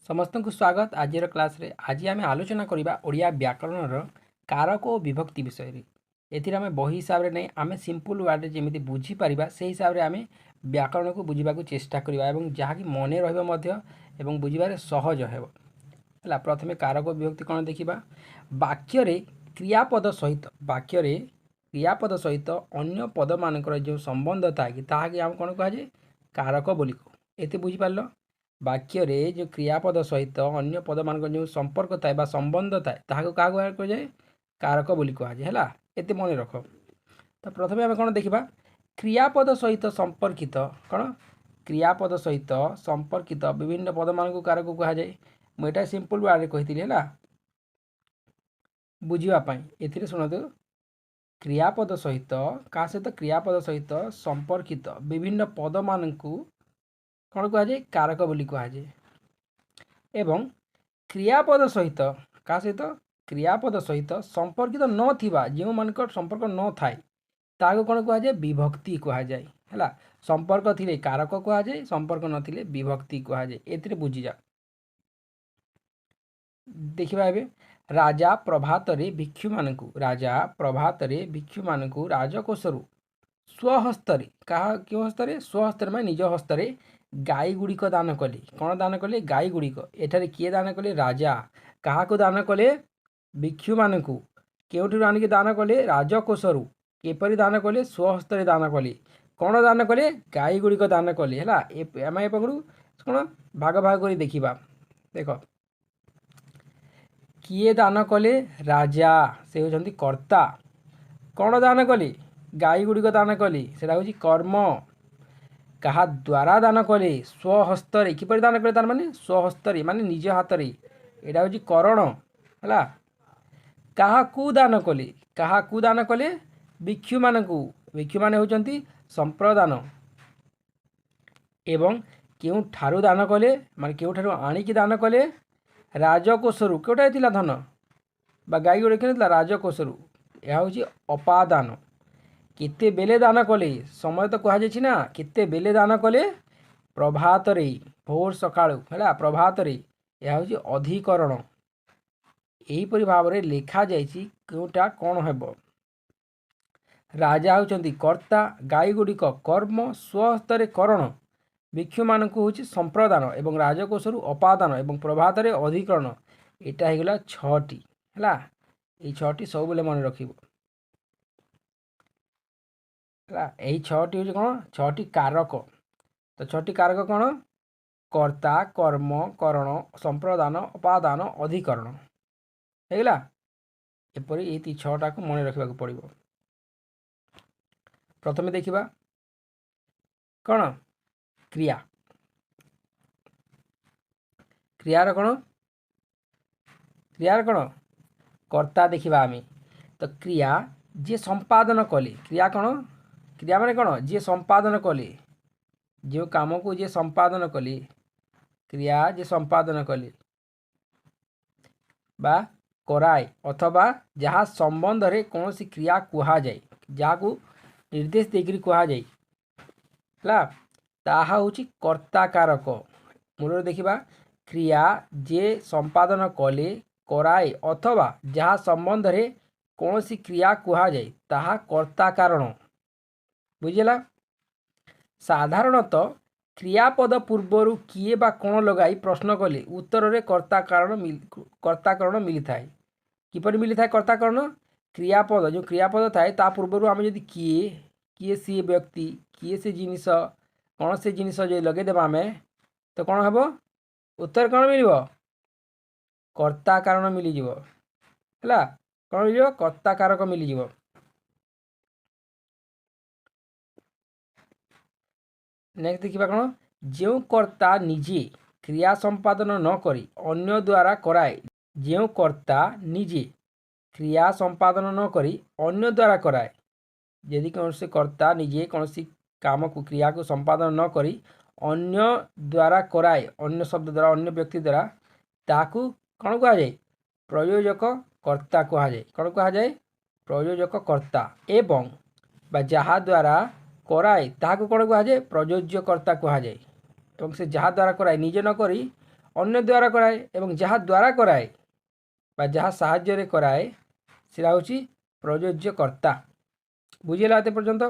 समस्त को स्वागत आज क्लास रे आज आम आलोचना करवा ओडिया व्याकरण कारक और विभक्ति विषय एथि आम बही हिसाब से नहीं आम सिंपल वर्ड जमी बुझीपर से हिसाब से आम व्याकरण को बुझा चेष्टा करवा जहाँकि मन रहा बुझे सहज है। प्रथम कारक विभक्ति कौन देखा वाक्य क्रियापद सहित क्रियापद सहित अन्य पद मानकर जो संबंध थाए ताकि आम कौन कहुए कारक बोली कह ये बुझीपार वाक्य जो क्रियापद सहित अन्य पद मान जो संपर्क थाए संबंध थाए ताकू क्या कहुए कारक बोली कहुए है ये मन रख। तो प्रथम आम कौन देखा क्रियापद सहित संपर्कित कौन क्रियापद सहित संपर्कित विभिन्न पद मान को कारक कहुए मुझे सिंपल वर्ड कही है बुझापी ए शुणु क्रियापद सहित क्या सहित क्रियापद सहित संपर्कित विभिन्न पद मान को कौन कहुए कारक बोली कहुए एवं क्रियापद सहित क्या सहित क्रियापद सहित संपर्कित नथिबा जो मान संपर्क न थाए ताको कौन कहुए विभक्ति कहुए है। संपर्क थिले कारक कहुए संपर्क नथिले विभक्ति कहुए ए बुझी जा देखा ए राजा प्रभात भिक्षु मानू राजा प्रभात भिक्षु मानू राजकोषरु स्वहस्तर क्या क्यों हस्तर स्वहस्तर मैं निज हस्तर गाई गुड़िक दान कले कौन दान कले गाई गुड़िक एठारे किए दान कले राजा क्या दान कले भिक्षु मानू केउठू आनिक दान कले राजकोषरु किपरि दान कले स्वहस्तर दान कले कौन दान कले गाई गुड़िक दान कले है आम ए कौन भाग भाग कर देखा देख किए दान कले राजा से होती कर्ता कौन दान कले गाई गुड़िक दान कले से हूँ कर्म क्या द्वारा दान कले स्वहस्तर किपर दान कले तार माने स्वहस्तर माने निज हाथ यहाँ हूँ करण है क्या दान कले क्या दान कले भिक्षु माने होती संप्रदान एवं क्यों ठारू दान कले माने क्यों ठारू आणिकी दान कले राजकोषरु क्योटा थी धन बा गाई गुड़े कि राजकोषरु यह हूँ अपादान केते बेले दान कले समय तो कहुई ना केते बेले दान कले प्रभात भोर सकाळु है प्रभात यह हूँ अधिकरण यहीपरि भाव में लिखा जाइए क्योंटा कौन हेब राजा होती कर्ता गाई गुड़िक कर्म स्वहस्तर करण भिक्षु मानक हूँ संप्रदान एवं राजकोषरु अपादान एवं प्रभात अधिकरण यहाँ होगला छटी है ये छटी सब बेले मन रख यही छटी हूँ कौन छटी कारक तो छटी कारक कौन कर्ता कर्म करण संप्रदान अपादान अधिकरण होगला एपरी ये छटा को मन रखा पड़ो। प्रथम देखा कौन क्रिया क्रियार कौन क्रियार कौन कर्ता देखा आम तो क्रिया जी संपादन कले क्रिया कौन क्रिया माने कौन जी संपादन कले जो काम को जी संपादन कले क्रिया जी संपादन कले बा कराए अथवा जहाँ संबंध रे कौन सी क्रिया कह जाए जहाँ को निर्देश देकर कह जाए ताहा हूँ कर्ता कारक मूल देखा क्रिया जे संपादन कले कराए अथवा जहाँ संबंध रे कौन सी क्रिया कह जाए ताहा कर्ता कारण बुझेगा। साधारणतः क्रियापद पूर्वर किए बा कौन लगाई प्रश्न कले उत्तर रे कर्ता कारण मिली थाए किपर मिली थाए कर्ता कारण क्रियापद जो क्रियापद थाए ता पूर्वर आम जब किए किए सी व्यक्ति किए से जिनिस कौन से जिनिस जो लगेदेवा आम तो कौन हम उत्तर कौन मिल कर्ता कारण मिलज है कौन मिल कर्ता कारक मिलज। नेक्स्ट देखा कौन जो कर्ता निजे क्रिया संपादन न करी अन्य द्वारा कराए जो कर्ता निजे क्रिया संपादन न करी अन्य द्वारा कराए यदि कौन से कर्ता निजे कौन सी काम को क्रिया को संपादन न करी अन्य द्वारा कराए अन्य शब्द द्वारा अन्य व्यक्ति द्वारा ताकू कौन कह जाए प्रयोजक कर्ता कह जाए कौन कह जाए प्रयोजक कर्ता एवं जहा द्वारा कराए ताकू कौन कह जाए प्रयोज्य कर्ता कह जाए से जहा द्वारा कराए निजे न करी अन्य द्वारा कराए एवं जहाँ द्वारा कराए बा जहाँ साहाय्य कराए सेटा होची प्रयोज्यकर्ता। बुझीला एते पर्यंत।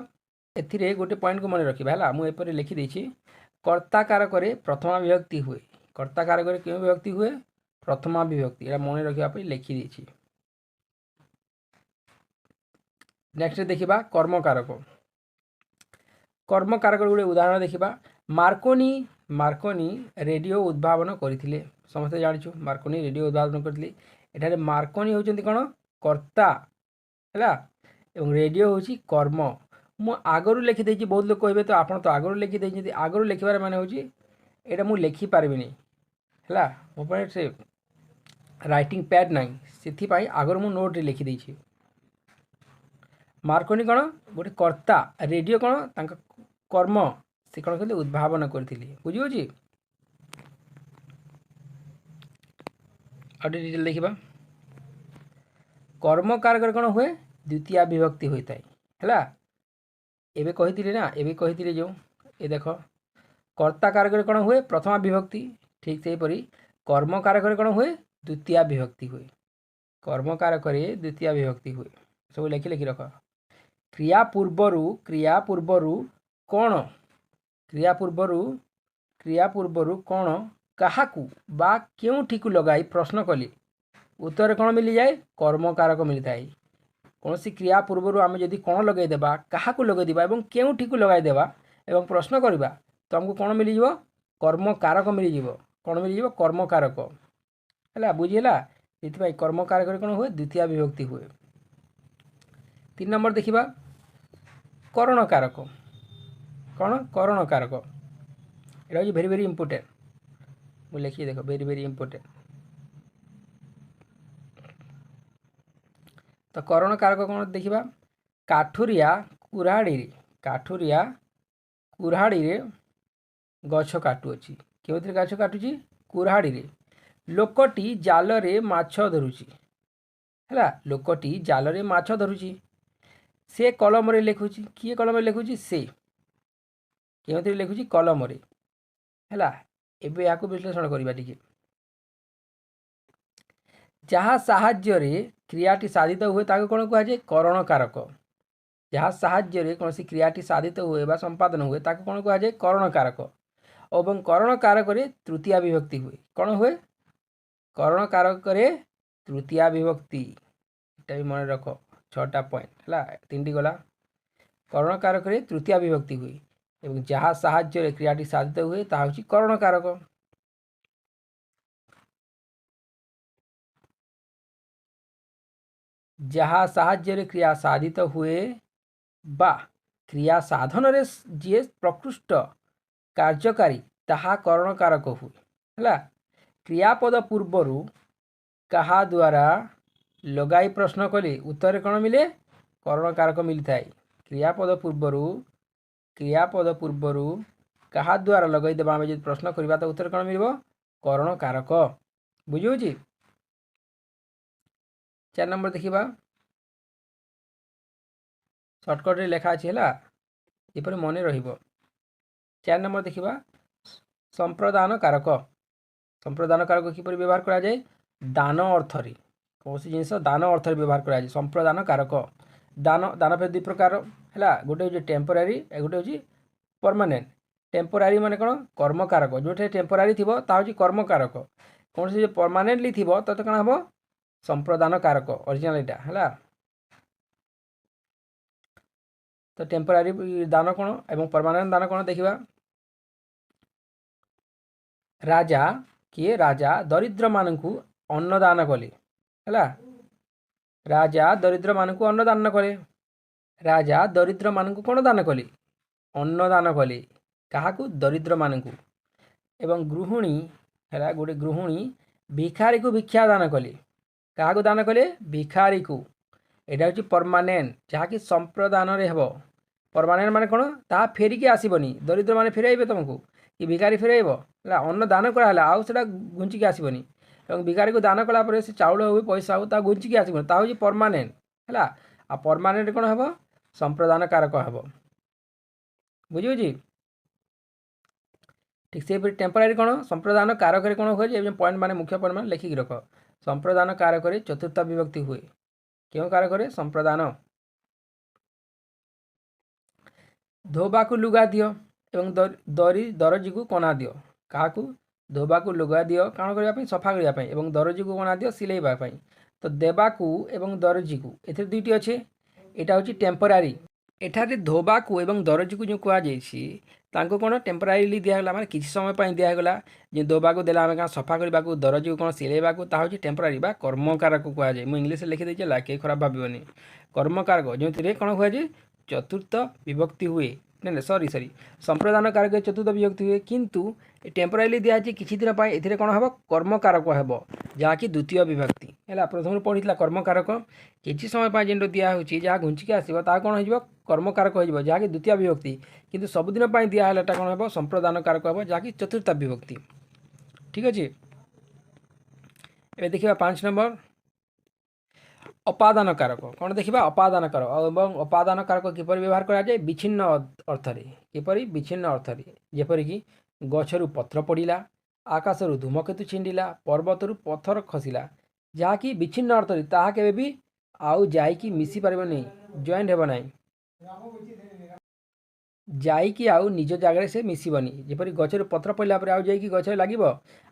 एथिरे गोटे पॉइंट को मन रखिबा हला मु एपरे लिखि देछि कर्ता कारकरे प्रथमा विभक्ति हुए। कर्ता कारकरे केउ विभक्ति हुए प्रथमा विभक्ति एटा मन रखिबा पई लिखि देछि। नेक्स्ट देखिबा कर्म कारक। कर्म कारक गुटे उदाहरण देखिबा मार्कोनी रेडियो उद्भावन करथिले। समस्त जानिछु मार्कोनी रेडियो उद्भावन करथिले। एठारे मार्कोनी होचंती कोन कर्ता हला एवं रेडियो होची कर्म। मु आगरु लिखि देछि बहुत लोग कहबे तो आपण तो आगरु लिखि देछि आगरु लिखिबार माने होची एटा मु लिखि पारबिनी हला मो पर से राइटिंग पैड नाही सेथि पई आगरु मु नोट रे लिखि देछि। मार्कोनी कोन गोटे कर्ता रेडियो कोन तांका कर्म से कोन कहले उद्भावन करथिले। बुझि होची आडे डिटेल देखिबा कर्म कारक कोन हुए द्वितीय विभक्ति होइताय हला एबे कहिथिले ना एबे कहिथिले जो ए देखो कर्ता कारक कोन हुए प्रथमा विभक्ति ठीक सेही परी कर्म कारक कोन हुए द्वितीय विभक्ति हुए। कर्म कारक रे द्वितीय विभक्ति हुए सब लिखि लिखि रख। क्रिया पूर्वरु कोन क्रिया पूर्वरु कोन काहाकू बा केउठी को लगाई प्रश्न कली उत्तर कोन मिली जाए कर्म कारक मिली थाए। कौन सी क्रिया पूर्व आम जदि कौन लगे देबा क्या लगे देबा एवं केउठी को लगाई देबा एवं प्रश्न करबा तो हमको कौन मिल जिवो कर्म कारक मिल जिवो। कौन मिल जिवो कर्म कारक हैला बुझिला। इतबाई कर्म कारक कौन हुए द्वितीय विभक्ति हुए। 3 नंबर देखिबा करण कारक। कौन करण कारक एटा होची वेरी वेरी इंपोर्टेंट मु लिखि देखो वेरी वेरी इंपोर्टेंट। तो करण कारक कौन देखिबा काठुरिया कुराड़ी रे गछ काटू अछि केउथि गछ काटुची कुराड़ी रे। लोकटी जाल रे माछ धरुची हैला लोकटी जाल रे माछ धरुची। से कलम रे लिखुची किए कलम रे लिखुची से केउथि लिखुची कलम रे हैला। एबे याकू विश्लेषण करिबा ठीक। जहाँ साहाय्य रे क्रियाटी साधित हुए ताके कोन कुआ जाय करण कारक। जहाँ साहाय्य रे कोनसी क्रियाटी साधित हुए बा संपादन हुए ताके कोन कुआ जाय करण कारक। एवं करण कारक रे तृतीय विभक्ति हुए। कौन हुए करण कारक रे तृतीय विभक्ति एटा भी मन रख 6टा पॉइंट हला 3टी गला। करण कारक रे तृतीय विभक्ति हुए एवं जहाँ साहाय्य रे क्रियाटी साधित हुए ता होची करण कारक। जहाँ साहाय्य रे क्रिया साधित हुए बा क्रिया साधन रे जे प्रकृष्ट कार्यकारी ताहा करण कारक हुए हला। क्रियापद पूर्वरु कहा द्वारा लगाई प्रश्न कले उत्तर कौन मिले करण कारक मिली थाए। क्रियापद पूर्वरु कहा द्वारा लगाई देबा हम जब प्रश्न करबा तो उत्तर कौन मिलबो करण कारक। बुझियोची। 4 नंबर देखिबा शॉर्टकट रे लेखा अछि हला एपर मने रहिबो। 4 नंबर देखिबा संप्रदान कारक। संप्रदान कारक किपर व्यवहार करा जाए दान अर्थ रे कौन सी जिनिस दान अर्थ रे व्यवहार करा जाए संप्रदान कारक। दान पे 2 प्रकार हला गोटे होची टेम्पररी ए गोटे होची परमानेंट। टेम्पररी माने कोन कर्म कारक जोठे टेम्पररी थिबो ता होची कर्म कारक। कौन सी परमानेंटली थिबो त कोन हबो संप्रदान कारक ओरिजिनल एटा हला। तो टेम्पररी दान कोन एवं परमानेंट दान कोन देखिबा। राजा किए राजा दरिद्र मानकु अन्न दान कले हला। राजा दरिद्र मानकु अन्न दान कले। राजा दरिद्र मानकु कोन दान कले अन्न दान कले काहाकु दरिद्र मानकु। एवं गृहिणी हला गोटे गृहिणी भिखारी को भिक्षा दान कले काहाकु दान कले भिखारी को। एटा होची परमानेंट जहा कि संप्रदान रे हेबो। परमानेंट माने कोन ता फेरिके आसीबनी दरिद्र माने फेराइबे तुमको कि भिखारी फेराइबो हला अन्न दान करा हला आउ सेटा घुंचिके आसीबनी। एवं भिखारी को दान कला परे से चाउल हो पैसा हो ता घुंचिके आसीबनी ता होची परमानेंट हला। आ परमानेंट कोन हेबो संप्रदान कारक हेबो। बुझियो जी। ठीक से टेम्पोरारी कौन संप्रदान कारक कौन हुए पॉइंट माने मुख्य पॉइंट माने लिखिक रख संप्रदान कारक चतुर्थ विभक्ति हुए क्यों कारक संप्रदान धोबाकू लुगा दियो एवं दरजी को कना दियो क्या धोबाकू लुगा दियो कौन करने सफा करने एवं दरजी को कना दियो सिलेवाई तो देवाकू एवं दरजी को ए दुईटी अच्छे यहाँ हूँ टेम्पोरारी एठारे धोबाकू एवं दरजी को जो कहुई कौन टेम्पोरारीली दिगला माने किसी समय पर दिगला जो धोबाकू देला आम क्या सफा करने को दरजी को कौन सिलेवा हूँ टेम्पोरारी बा कर्मकारक कहुए मुझे इंग्लीश लिखिदे किए खराब भावन कर्मकारक जो कौन हुए चतुर्थ विभक्ति हुए ना सॉरी संप्रदान कारक चतुर्थ विभक्ति हुए किंतु टेम्पोरारी दिखाई किसी दिन ए कौन हम कर्मकारक हम जहाँकि द्वितीय विभक्ति है प्रथम पढ़ी कर्मकारक किसी समय पर जेन दिहूँ जहाँ घुंचिक आसो कौन हो कर्मकारक हो जहाँकि द्वितीय विभक्ति किंतु सबुदिन दिहला कौन हम संप्रदान कारक हम जहाँकि चतुर्थ विभक्ति ठीक अच्छे। ए देखा 5 नंबर अपादान कारक कौन देखा अपादान कारक और अपादान कारक किपर व्यवहार कराए विच्छिन्न अर्थरे किपर विच्छिन्न अर्थरे जेपरिक गचरू पत्र पड़ा आकाशरू धूमकेतु छिंडिला पर्वतरू पत्थर खसला जहाँकि विच्छिन्न अर्थरे ताहा केबे भी आउ जाइकी मिसी पारिबो नहीं जॉइंट हेबो नहीं जाइकी आउ निज जगह से मिसबनी जेपरी गचर पत्र पड़ा आउ जाइकी गचर लगे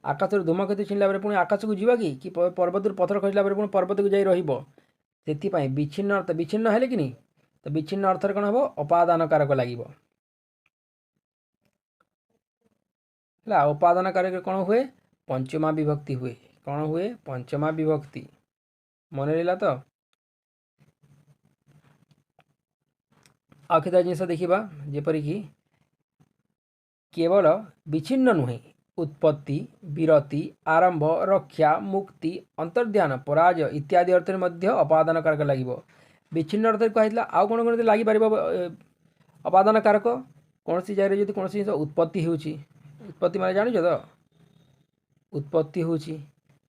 आकाशर धूमकेतु छिंडला पुणी आकाश को जीवा कि पर्वत पत्थर खसला पुणी पर्वत को जाई से विच्छिन्न अर्थ विच्छिन्न है कि नहीं तो विच्छिन्न अर्थर कौन हम अपादान कारक लगे अपादान कारक कौन हुए पंचमा विभक्ति हुए कौन हुए पंचमा विभक्ति मन रहा तो आउ केत जिन देखा जेपरिक केवल विच्छिन्न नुहे उत्पत्ति विरति आरंभ रक्षा मुक्ति अंतर्ध्यान पराजय इत्यादि अर्थ में अपादान कारक लगे विच्छिन्न अर्थ कहला आउ कौन कौन लगिपर अपादान कारक कौन सी जगह जो कौन जिन उत्पत्ति उत्पत्ति माने जान तो उत्पत्ति हूँ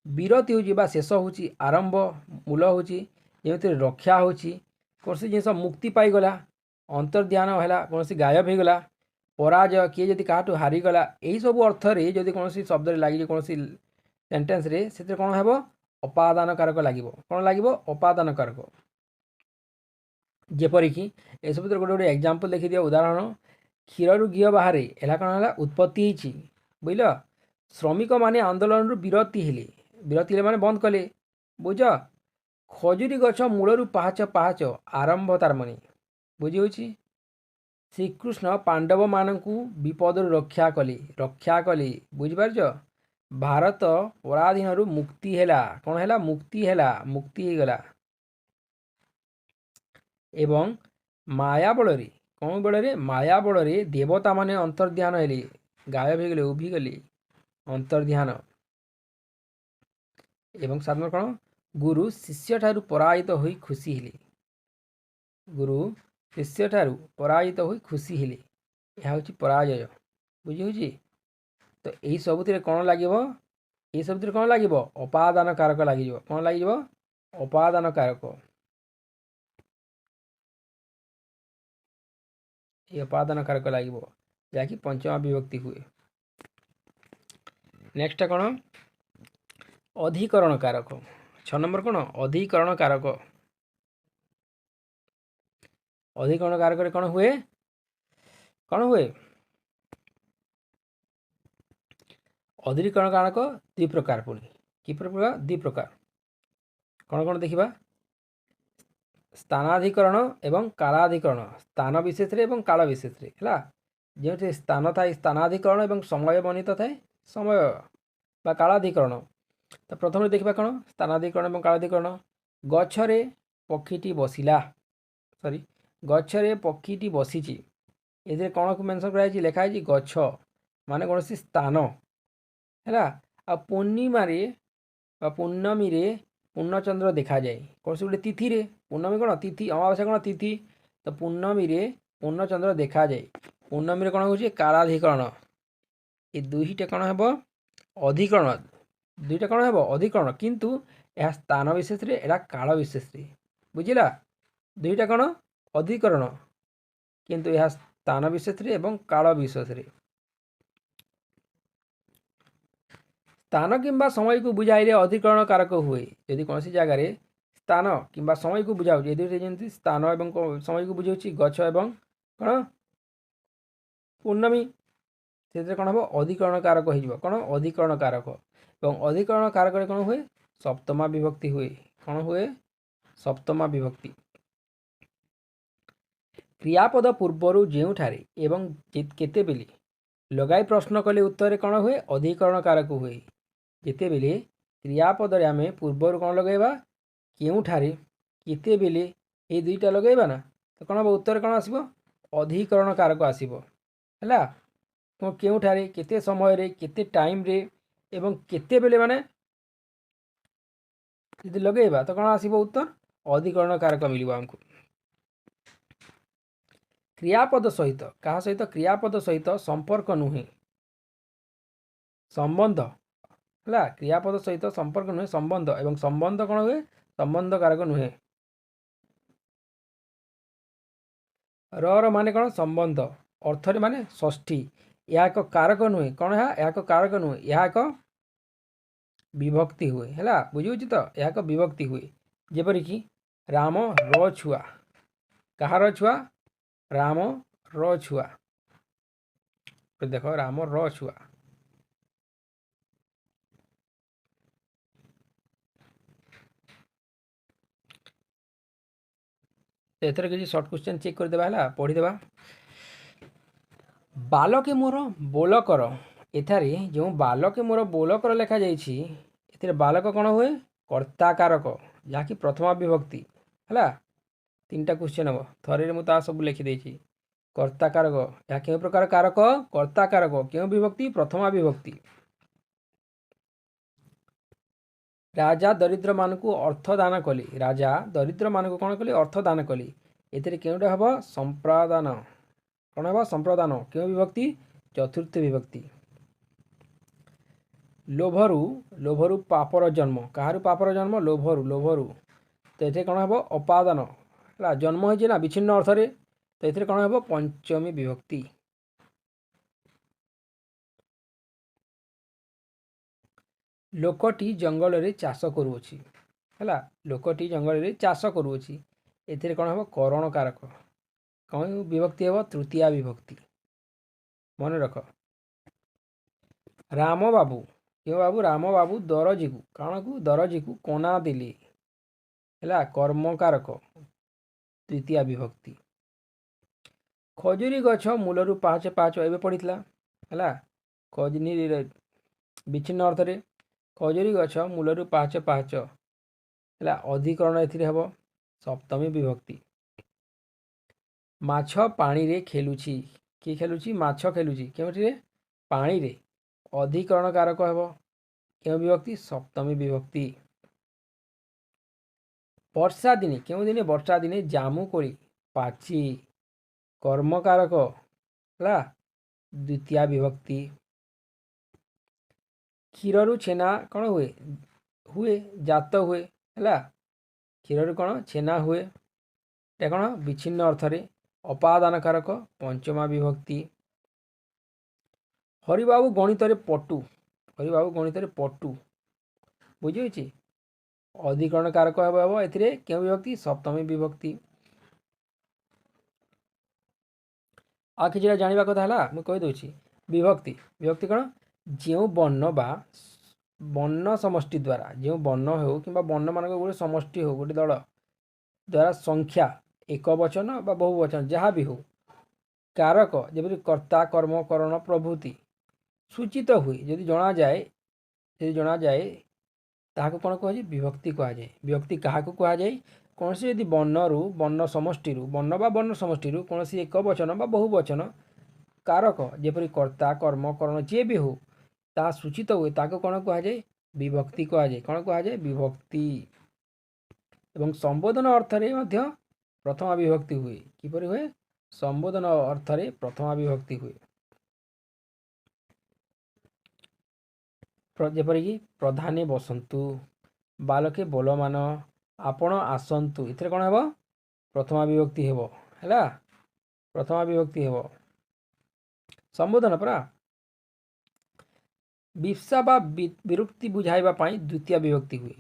विरति हूँ शेष हूँ आरंभ मूल हूँ जमी रक्षा हूँ कौन सी जिन मुक्ति पाईगला अंतर्ध्यान है कौन सी गायब हो गला पराजय किए जदि क्या हारीगला यही सब अर्थ रे जदि कौन शब्द लगे कौन सेन्टेन्स रे से कौन हम अपादान कारक लगे कौन लगे अपादान कारक जेपरिक ए सब गोटे गोटे एग्जाम्पल देखी दिया उदाहरण क्षीर घी बाहर है कौन है उत्पत्ति बुझल श्रमिक माने आंदोलन विरति हेले विरति हेले माने बंद कले बुझ खजुरी गछ मूलरू पाहाच पाहाच आरंभ तार मनी बुझी श्रीकृष्ण पांडव मानू विपदर रक्षा कले बुझिपार भारत पराधीन मुक्ति है कौन है मुक्ति हो गला एवं माया बल कौन बल माया बल देवता माने अंतर्ध्यान हेले गायब हो गले उभी गले अंतर्ध्यान एवं सात नंबर कौन गुरु शिष्य ठारू पराजित होई खुशी हेले गुरु शिष्य ठारू पराजित होई खुशी हेले यह हूँ पराजय बुझी तो यही सबुति कौन लगे ये सब कौन लगे अपादान कारक लगे कौन लगे अपादान कारक ये अपादान कारक लगे जहाँकि पंचमा विभक्ति हुए। नेक्स्ट कौन अधिकरण कारक 6 नंबर कौन अधिकरण कारक अधिकरण कारक कौन हुए अधिकरण कारक दुई प्रकार पुणी कि प्रकार दुई प्रकार कौन कौन देखा स्थानाधिकरण एवं कालाधिकरण स्थान विशेष एवं काल विशेष है जो स्थान थाए स्थानाधिकरण एवं समय बनित थाए समय बा कालाधिकरण तो प्रथम देखा कौन स्थानाधिकरण और कालाधिकरण गछरे पक्षीटी बसिला सॉरी गछरे पक्षीटी बसीची ये कौन को मेंशन कराई लिखाई गछ माने कौन सी स्थान है आ पूर्णिमा पूर्णमी रे पूर्णचंद्र देखा जाए कौन सी गोटे तिथि रे पूर्णमी कौन तिथि अमावास्या कौन तिथि तो पूर्णमी रे पूर्णचंद्र देखा जाए पूर्णमी रे कौन हो कालाधिकरण ये दुईटा कौन हम अधिकरण दुईटा कौन हम अधिकरण किंतु यह स्थान विशेष रे एटा काल विशेष रे बुझिला दुईटा कौन अधिकरण किंतु यह स्थान विशेष रे एवं काल विशेष रे ସ୍ଥାନ କିମ୍ବା ସମୟକୁ ବୁଝାଇଲେ ଅଧିକରଣ କାରକ ହୁଏ। ଯଦି କୌଣସି ଜାଗାରେ ସ୍ଥାନ କିମ୍ବା ସମୟକୁ ବୁଝାଉଛି, ଏଥିରେ ଯେମିତି ସ୍ଥାନ ଏବଂ ସମୟକୁ ବୁଝାଉଛି ଗଛ ଏବଂ କ'ଣ ପୂର୍ଣ୍ଣମୀ, ସେଥିରେ କ'ଣ ହେବ ଅଧିକରଣ କାରକ ହେଇଯିବ। କ'ଣ ଅଧିକରଣ କାରକ, ଏବଂ ଅଧିକରଣ କାରକରେ କ'ଣ ହୁଏ ସପ୍ତମା ବିଭକ୍ତି ହୁଏ। କ'ଣ ହୁଏ ସପ୍ତମା ବିଭକ୍ତି। କ୍ରିୟାପଦ ପୂର୍ବରୁ ଯେଉଁଠାରେ ଏବଂ କେତେବେଳେ ଲଗାଇ ପ୍ରଶ୍ନ କଲେ ଉତ୍ତରରେ କ'ଣ ହୁଏ ଅଧିକରଣ କାରକ ହୁଏ। ଯେତେବେଳେ କ୍ରିୟାପଦରେ ଆମେ ପୂର୍ବରୁ କ'ଣ ଲଗାଇବା କେଉଁଠାରେ କେତେବେଳେ ଏଇ ଦୁଇଟା ଲଗାଇବା ନା, ତ କ'ଣ ହେବ ଉତ୍ତରରେ କ'ଣ ଆସିବ ଅଧିକରଣ କାରକ ଆସିବ ହେଲା। କେଉଁଠାରେ କେତେ ସମୟରେ କେତେ ଟାଇମ୍ରେ ଏବଂ କେତେବେଳେ ମାନେ ଯଦି ଲଗାଇବା ତ କ'ଣ ଆସିବ ଉତ୍ତର ଅଧିକରଣ କାରକ ମିଳିବ ଆମକୁ। କ୍ରିୟାପଦ ସହିତ କାହା ସହିତ କ୍ରିୟାପଦ ସହିତ ସମ୍ପର୍କ ନୁହେଁ ସମ୍ବନ୍ଧ ହେଲା। କ୍ରିୟାପଦ ସହିତ ସମ୍ପର୍କ ନୁହେଁ ସମ୍ବନ୍ଧ, ଏବଂ ସମ୍ବନ୍ଧ କ'ଣ ହୁଏ ସମ୍ବନ୍ଧ କାରକ ନୁହେଁ। ର ମାନେ କ'ଣ ସମ୍ବନ୍ଧ, ଅର୍ଥରେ ମାନେ ଷଷ୍ଠୀ। ଏହା ଏକ କାରକ ନୁହେଁ। କ'ଣ ଏହା ଏକ କାରକ ନୁହେଁ, ଏହା ଏକ ବିଭକ୍ତି ହୁଏ ହେଲା। ବୁଝିହେଉଛି ତ, ଏହା ଏକ ବିଭକ୍ତି ହୁଏ। ଯେପରିକି ରାମ ର ଛୁଆ, କାହାର ଛୁଆ ରାମ ର ଛୁଆ। ଦେଖ ରାମ ର ଛୁଆ। ଏଥର କିଛି ସର୍ଟ କ୍ୱେଶ୍चन ଚେକ୍ କରିଦେବା ହେଲା, ପଢ଼ିଦେବା। ବାଲକେ ମୋର ବୋଲକର, ଏଠାରେ ଯେଉଁ ବାଲକେ ମୋର ବୋଲକର ଲେଖାଯାଇଛି ଏଥିରେ ବାଲକ କ'ଣ ହୁଏ କର୍ତ୍ତା କାରକ, ଯାହାକି ପ୍ରଥମା ବିଭକ୍ତି ହେଲା। ତିନିଟା କ୍ୱେଶ୍ଚନ ହେବ, ଥରେ ମୁଁ ତା ସବୁ ଲେଖିଦେଇଛି। କର୍ତ୍ତା କାରକ, ଏହା କେଉଁ ପ୍ରକାର କାରକ କର୍ତ୍ତା କାରକ, କେଉଁ ବିଭକ୍ତି ପ୍ରଥମା ବିଭକ୍ତି। ରାଜା ଦରିଦ୍ରମାନଙ୍କୁ ଅର୍ଥ ଦାନ କଲେ, ରାଜା ଦରିଦ୍ରମାନଙ୍କୁ କ'ଣ କଲେ ଅର୍ଥ ଦାନ କଲେ, ଏଥିରେ କେଉଁଟା ହେବ ସମ୍ପ୍ରଦାନ। କ'ଣ ହେବ ସମ୍ପ୍ରଦାନ, କେଉଁ ବିଭକ୍ତି ଚତୁର୍ଥ ବିଭକ୍ତି। ଲୋଭରୁ, ଲୋଭରୁ ପାପର ଜନ୍ମ, କାହାରୁ ପାପର ଜନ୍ମ ଲୋଭରୁ, ଲୋଭରୁ, ତ ଏଥିରେ କ'ଣ ହେବ ଅପାଦାନ ହେଲା। ଜନ୍ମ ହେଇଛି ନା ବିଚ୍ଛିନ୍ନ ଅର୍ଥରେ, ତ ଏଥିରେ କ'ଣ ହେବ ପଞ୍ଚମୀ ବିଭକ୍ତି। ଲୋକଟି ଜଙ୍ଗଲରେ ଚାଷ କରୁଅଛି ହେଲା, ଲୋକଟି ଜଙ୍ଗଲରେ ଚାଷ କରୁଅଛି, ଏଥିରେ କ'ଣ ହେବ କରଣ କାରକ, କ'ଣ ବିଭକ୍ତି ହେବ ତୃତୀୟା ବିଭକ୍ତି। ମନେ ରଖ। ରାମ ବାବୁ, କେଉଁ ବାବୁ ରାମ ବାବୁ ଦରଜିକୁ, କାଣକୁ ଦରଜିକୁ କନା ଦେଲେ ହେଲା କର୍ମକାରକ ତୃତୀୟା ବିଭକ୍ତି। ଖଜୁରୀ ଗଛ ମୂଳରୁ ପାହାଚ ପାହାଚ, ଏବେ ପଡ଼ିଥିଲା ହେଲା। ଖଜୁରୀ ବିଚ୍ଛିନ୍ନ ଅର୍ଥରେ, ଖଜୁରୀ ଗଛ ମୂଳରୁ ପାହାଚ ପାହାଚ ହେଲା, ଅଧିକରଣ ଏଥିରେ ହେବ ସପ୍ତମୀ ବିଭକ୍ତି। ମାଛ ପାଣିରେ ଖେଳୁଛି, କିଏ ଖେଳୁଛି ମାଛ ଖେଳୁଛି କେଉଁଠିରେ ପାଣିରେ, ଅଧିକରଣ କାରକ ହେବ କେଉଁ ବିଭକ୍ତି ସପ୍ତମୀ ବିଭକ୍ତି। ବର୍ଷା ଦିନେ, କେଉଁ ଦିନେ ବର୍ଷା ଦିନେ ଜାମୁ କୋଳି ପାଚି, କର୍ମକାରକ ହେଲା ଦ୍ୱିତୀୟା ବିଭକ୍ତି। କ୍ଷୀରରୁ ଛେନା କ'ଣ ହୁଏ ହୁଏ ଜାତ ହୁଏ ହେଲା, କ୍ଷୀରରୁ କ'ଣ ଛେନା ହୁଏ, এটা କ'ଣ ବିଚ୍ଛିନ୍ନ ଅର୍ଥରେ ଅପାଦାନ କାରକ ପଞ୍ଚମା ବିଭକ୍ତି। ହରିବାବୁ ଗଣିତରେ ପଟୁ, ହରିବାବୁ ଗଣିତରେ ପଟୁ ବୁଝିହେଉଛି, ଅଧିକରଣ କାରକ ହେବ ଏଥିରେ କେଉଁ ବିଭକ୍ତି ସପ୍ତମୀ ବିଭକ୍ତି। ଆଉ କିଛିଟା ଜାଣିବା କଥା ହେଲା, ମୁଁ କହିଦେଉଛି। ବିଭକ୍ତି, ବିଭକ୍ତି କ'ଣ ଯେଉଁ ବର୍ଣ୍ଣ ବା ବର୍ଣ୍ଣ ସମଷ୍ଟି ଦ୍ୱାରା, ଯେଉଁ ବର୍ଣ୍ଣ ହେଉ କିମ୍ବା ବର୍ଣ୍ଣମାନଙ୍କ ଗୋଟେ ସମଷ୍ଟି ହେଉ ଗୋଟେ ଦଳ ଦ୍ୱାରା ସଂଖ୍ୟା ଏକ ବଚନ ବା ବହୁ ବଚନ ଯାହା ବି ହେଉ କାରକ ଯେପରି କର୍ତ୍ତା କର୍ମ କରଣ ପ୍ରଭୃତି ସୂଚିତ ହୁଏ, ଯଦି ଜଣାଯାଏ ତାହାକୁ କ'ଣ କୁହାଯାଏ ବିଭକ୍ତି କୁହାଯାଏ। ବିଭକ୍ତି କାହାକୁ କୁହାଯାଏ କୌଣସି ଯଦି ବର୍ଣ୍ଣରୁ ବର୍ଣ୍ଣ ସମଷ୍ଟିରୁ, ବର୍ଣ୍ଣ ବା ବର୍ଣ୍ଣ ସମଷ୍ଟିରୁ କୌଣସି ଏକ ବଚନ ବା ବହୁ ବଚନ କାରକ ଯେପରି କର୍ତ୍ତା କର୍ମ କରଣ ଯିଏ ବି ହେଉ ତାହା ସୂଚିତ ହୁଏ, ତାକୁ କ'ଣ କୁହାଯାଏ ବିଭକ୍ତି କୁହାଯାଏ। କ'ଣ କୁହାଯାଏ ବିଭକ୍ତି। ଏବଂ ସମ୍ବୋଧନ ଅର୍ଥରେ ମଧ୍ୟ ପ୍ରଥମା ବିଭକ୍ତି ହୁଏ। କିପରି ହୁଏ ସମ୍ବୋଧନ ଅର୍ଥରେ ପ୍ରଥମା ବିଭକ୍ତି ହୁଏ, ଯେପରିକି ପ୍ରଧାନେ ବସନ୍ତୁ, ବାଲକେ ବୋଲମାନ, ଆପଣ ଆସନ୍ତୁ, ଏଥିରେ କ'ଣ ହେବ ପ୍ରଥମା ବିଭକ୍ତି ହେବ ହେଲା, ପ୍ରଥମା ବିଭକ୍ତି ହେବ ସମ୍ବୋଧନ ପରା। विवक्षा बा विरक्ति बुझाइबा पाई द्वितीय विभक्ति हुए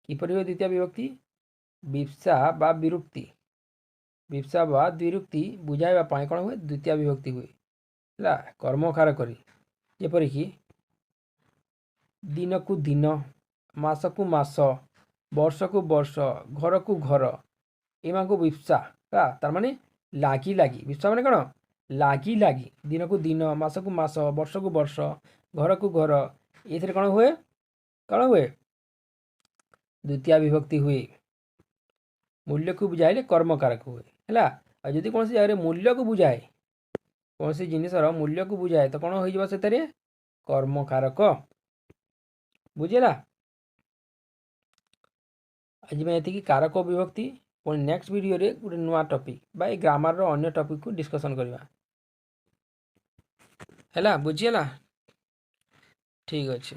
किपरि हुए द्वितीय विभक्ति विवक्षा बा विरक्ति बुझाइबा पाई कौन हुए द्वितीय विभक्ति हुए है कर्मकार करी जेपरिक दिन को दिन मास को मास वर्ष को वर्ष घर को घर एमा को विवक्षा तार माने लागी लागी विवक्षा माने कौन लागी लागी दिन को दिन मास को मास वर्ष को वर्ष घर को घर ये कौन हुए द्वितीय विभक्ति हुए मूल्य को बुझाइले कर्मकारक हुए है जदि कौन सी जगह मूल्य को बुझाए कौन सी जिनसर मूल्य को बुझाए तो कौन हो से कर्मकारक बुझेगा आज मैं ये कारक विभक्ति पुणी नेक्स्ट वीडियो रे गोटे नुआ टॉपिक बा ग्रामर रो अन्य टॉपिक को डिस्कशन करवा है बुझीगला ठीक अच्छे।